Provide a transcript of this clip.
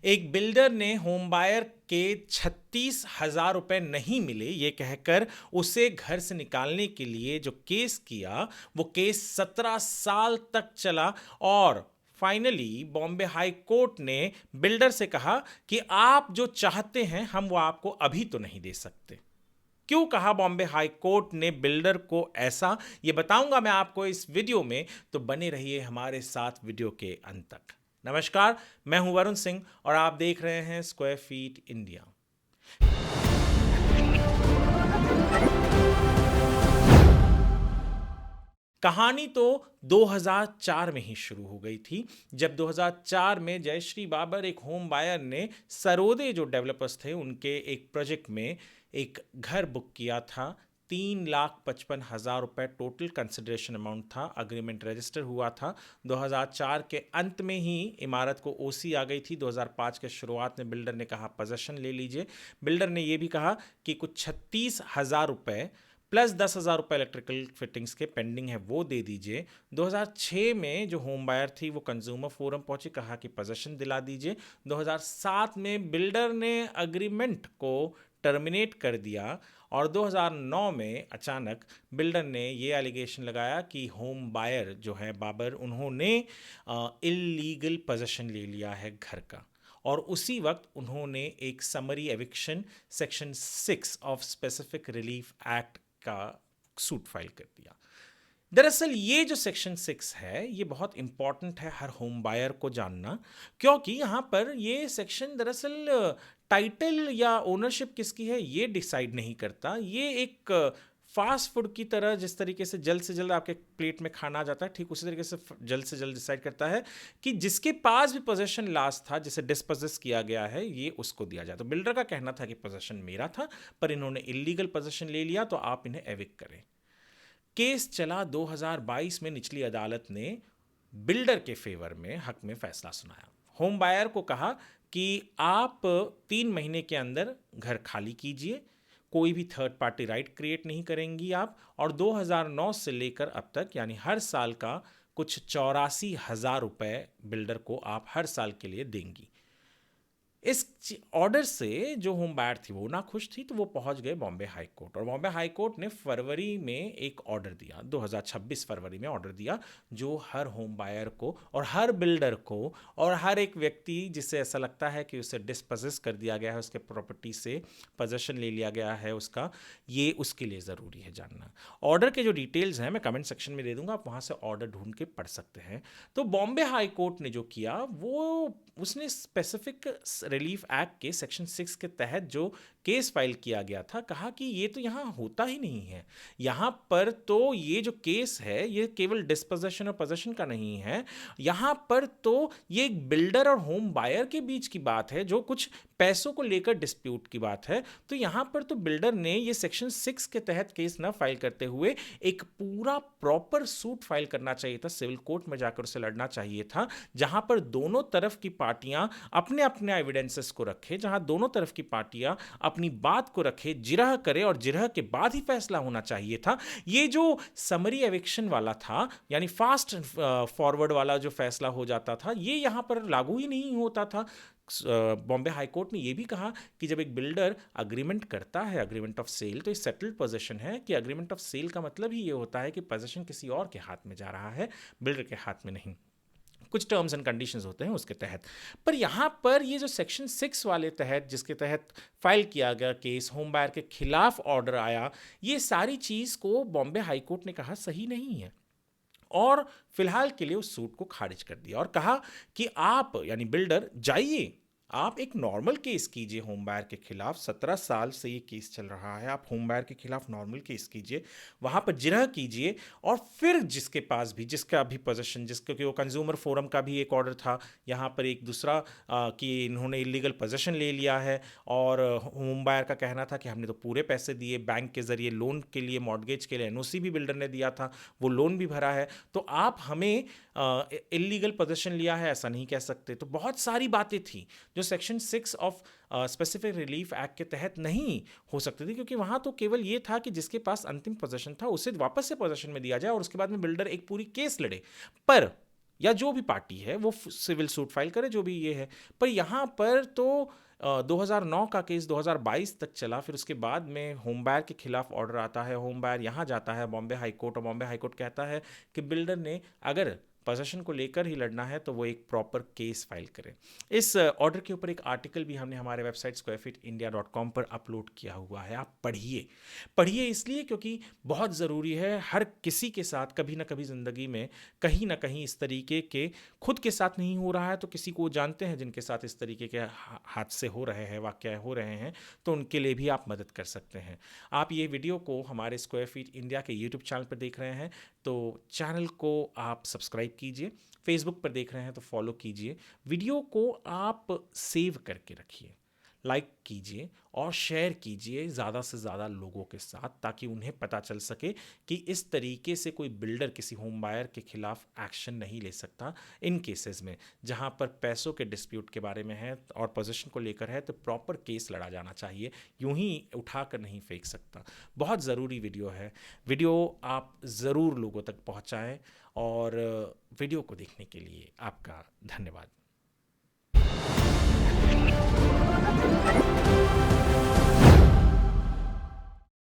एक बिल्डर ने home buyer के 36,000 रुपए नहीं मिले ये कहकर उसे घर से निकालने के लिए जो केस किया, वो केस 17 साल तक चला और फाइनली बॉम्बे हाई कोर्ट ने बिल्डर से कहा कि आप जो चाहते हैं हम वो आपको अभी तो नहीं दे सकते। क्यों कहा बॉम्बे हाई कोर्ट ने बिल्डर को ऐसा, ये बताऊंगा मैं आपको इस वीडियो में, तो बने रहिए हमारे साथ वीडियो के अंत तक। नमस्कार, मैं हूं वरुण सिंह और आप देख रहे हैं स्क्वायर फीट इंडिया। कहानी तो 2004 में ही शुरू हो गई थी, जब 2004 में जयश्री बाबर एक होम बायर ने सरोदे जो डेवलपर्स थे उनके एक प्रोजेक्ट में एक घर बुक किया था। 3,55,000 रुपए टोटल कंसिडरेशन अमाउंट था। अग्रीमेंट रजिस्टर हुआ था। 2004 के अंत में ही इमारत को ओसी आ गई थी। 2005 के शुरुआत में बिल्डर ने कहा पोजेसन ले लीजिए। बिल्डर ने यह भी कहा कि कुछ 36,000 रुपए प्लस 10,000 रुपये इलेक्ट्रिकल फिटिंग्स के पेंडिंग है वो दे दीजिए। 2006 में जो होम बायर थी वो कंज्यूमर फोरम पहुंची, कहा कि पोजेसन दिला दीजिए। 2007 में बिल्डर ने अग्रीमेंट को टर्मिनेट कर दिया और 2009 में अचानक बिल्डर ने ये एलिगेशन लगाया कि होम बायर जो है बाबर, उन्होंने इल्लीगल पोजेसन ले लिया है घर का। और उसी वक्त उन्होंने एक summary eviction section 6 of specific relief act का सूट फाइल कर दिया। दरअसल ये जो सेक्शन 6 है ये बहुत इंपॉर्टेंट है हर होम बायर को जानना, क्योंकि यहाँ पर ये सेक्शन दरअसल टाइटल या ओनरशिप किसकी है ये डिसाइड नहीं करता। ये एक फास्ट फूड की तरह, जिस तरीके से जल्द आपके प्लेट में खाना आ जाता है, ठीक उसी तरीके से जल्द डिसाइड करता है कि जिसके पास भी पोजेशन लास्ट था, जिसे डिस्पोजेस किया गया है, ये उसको दिया जाए। तो बिल्डर का कहना था कि पोजेशन मेरा था पर इन्होंने इलीगल पोजेशन ले लिया तो आप इन्हें एविक्ट करें। केस चला। 2022 में निचली अदालत ने बिल्डर के फेवर में हक में फैसला सुनाया। होम बायर को कहा कि आप 3 महीने के अंदर घर खाली कीजिए, कोई भी थर्ड पार्टी राइट क्रिएट नहीं करेंगी आप, और 2009 से लेकर अब तक यानी हर साल का कुछ 84,000 रुपए बिल्डर को आप हर साल के लिए देंगी। इस ऑर्डर से जो होम बायर थी वो ना खुश थी, तो वो पहुंच गए बॉम्बे हाई कोर्ट और बॉम्बे हाई कोर्ट ने फरवरी में एक ऑर्डर दिया, 2026 फरवरी में ऑर्डर दिया, जो हर होम बायर को और हर बिल्डर को और हर एक व्यक्ति जिसे ऐसा लगता है कि उसे डिस्पोजेस कर दिया गया है, उसके प्रॉपर्टी से पोजेसन ले लिया गया है उसका, ये उसके लिए ज़रूरी है जानना। ऑर्डर के जो डिटेल्स हैं मैं कमेंट सेक्शन में दे दूंगा, आप वहाँ से ऑर्डर ढूंढ के पढ़ सकते हैं। तो बॉम्बे हाई कोर्ट ने जो किया वो उसने स्पेसिफिक रिलीफ एक्ट के सेक्शन 6 के तहत जो केस फाइल किया गया था, कहा कि ये तो यहाँ होता ही नहीं है। यहाँ पर तो ये जो केस है ये केवल डिस्पोजेशन और पोजेशन का नहीं है, यहाँ पर तो ये एक बिल्डर और होम बायर के बीच की बात है, जो कुछ पैसों को लेकर डिस्प्यूट की बात है। तो यहाँ पर तो बिल्डर ने ये सेक्शन 6 के तहत केस न फाइल करते हुए एक पूरा प्रॉपर सूट फाइल करना चाहिए था, सिविल कोर्ट में जाकर उसे लड़ना चाहिए था, जहां पर दोनों तरफ की पार्टियां अपने अपने एविडेंसेस को रखे, जहां दोनों तरफ की पार्टियां अपनी बात को रखे, जिरह करे और जिरह के बाद ही फैसला होना चाहिए था। ये जो समरी एविक्शन वाला था यानी फास्ट फॉरवर्ड वाला जो फैसला हो जाता था, ये यहां पर लागू ही नहीं होता था। बॉम्बे हाई कोर्ट ने यह भी कहा कि जब एक बिल्डर अग्रीमेंट करता है, अग्रीमेंट ऑफ सेल, तो ये सेटल्ड पोजीशन है कि अग्रीमेंट ऑफ सेल का मतलब ही ये होता है कि पोजीशन किसी और के हाथ में जा रहा है, बिल्डर के हाथ में नहीं। कुछ टर्म्स एंड कंडीशंस होते हैं उसके तहत। पर यहाँ पर ये जो सेक्शन 6 वाले तहत, जिसके तहत फाइल किया गया केस, होम बायर के खिलाफ ऑर्डर आया, ये सारी चीज़ को बॉम्बे हाई कोर्ट ने कहा सही नहीं है और फिलहाल के लिए उस सूट को खारिज कर दिया और कहा कि आप यानी बिल्डर जाइए, आप एक नॉर्मल केस कीजिए होम बायर के खिलाफ। 17 साल से ये केस चल रहा है, आप होम बायर के खिलाफ नॉर्मल केस कीजिए, वहाँ पर जिरह कीजिए और फिर जिसके पास भी, जिसका भी पोजीशन, जिसका कि वो कंज्यूमर फोरम का भी एक ऑर्डर था यहाँ पर एक दूसरा कि इन्होंने इलीगल पोजीशन ले लिया है और होम बायर का कहना था कि हमने तो पूरे पैसे दिए, बैंक के जरिए लोन के लिए, मॉर्गेज के लिए एनओसी भी बिल्डर ने दिया था, वो लोन भी भरा है, तो आप हमें इलीगल पोजीशन लिया है ऐसा नहीं कह सकते। तो बहुत सारी बातें थी जो section 6 of specific relief act के तहत नहीं हो सकती थी, क्योंकि वहाँ तो केवल ये था कि जिसके पास अंतिम पोजीशन था उसे वापस से पोजीशन में दिया जाए और उसके बाद में बिल्डर एक पूरी केस लड़े। पर या जो भी पार्टी है वो सिविल सूट फाइल करे, जो भी ये है। पर यहाँ पर तो 2009 का केस 2022 तक चला, फिर उसके बाद में होम बायर के खिलाफ ऑर्डर आता है, होम बायर यहाँ जाता है बॉम्बे हाई कोर्ट, और बॉम्बे हाई कोर्ट कहता है कि बिल्डर ने अगर पोजेशन को लेकर ही लड़ना है तो वो एक प्रॉपर केस फाइल करे। इस ऑर्डर के ऊपर एक आर्टिकल भी हमने हमारे वेबसाइट squarefeetindia.com पर अपलोड किया हुआ है, आप पढ़िए। पढ़िए इसलिए क्योंकि बहुत ज़रूरी है, हर किसी के साथ कभी ना कभी ज़िंदगी में कहीं ना कहीं इस तरीके के, खुद के साथ नहीं हो रहा है तो किसी को जानते हैं जिनके साथ इस तरीके के हादसे हो रहे हैं, वाक़या हो रहे हैं, तो उनके लिए भी आप मदद कर सकते हैं। आप ये वीडियो को हमारे स्क्वायर फीट इंडिया के यूट्यूब चैनल पर देख रहे हैं तो चैनल को आप सब्सक्राइब कीजिए, फेसबुक पर देख रहे हैं तो फॉलो कीजिए, वीडियो को आप सेव करके रखिए, लाइक कीजिए और शेयर कीजिए ज़्यादा से ज़्यादा लोगों के साथ, ताकि उन्हें पता चल सके कि इस तरीके से कोई बिल्डर किसी होम बायर के खिलाफ एक्शन नहीं ले सकता। इन केसेस में जहां पर पैसों के डिस्प्यूट के बारे में है और पोजीशन को लेकर है तो प्रॉपर केस लड़ा जाना चाहिए, यूं ही उठाकर नहीं फेंक सकता। बहुत ज़रूरी वीडियो है, वीडियो आप ज़रूर लोगों तक पहुंचाएं, और वीडियो को देखने के लिए आपका धन्यवाद।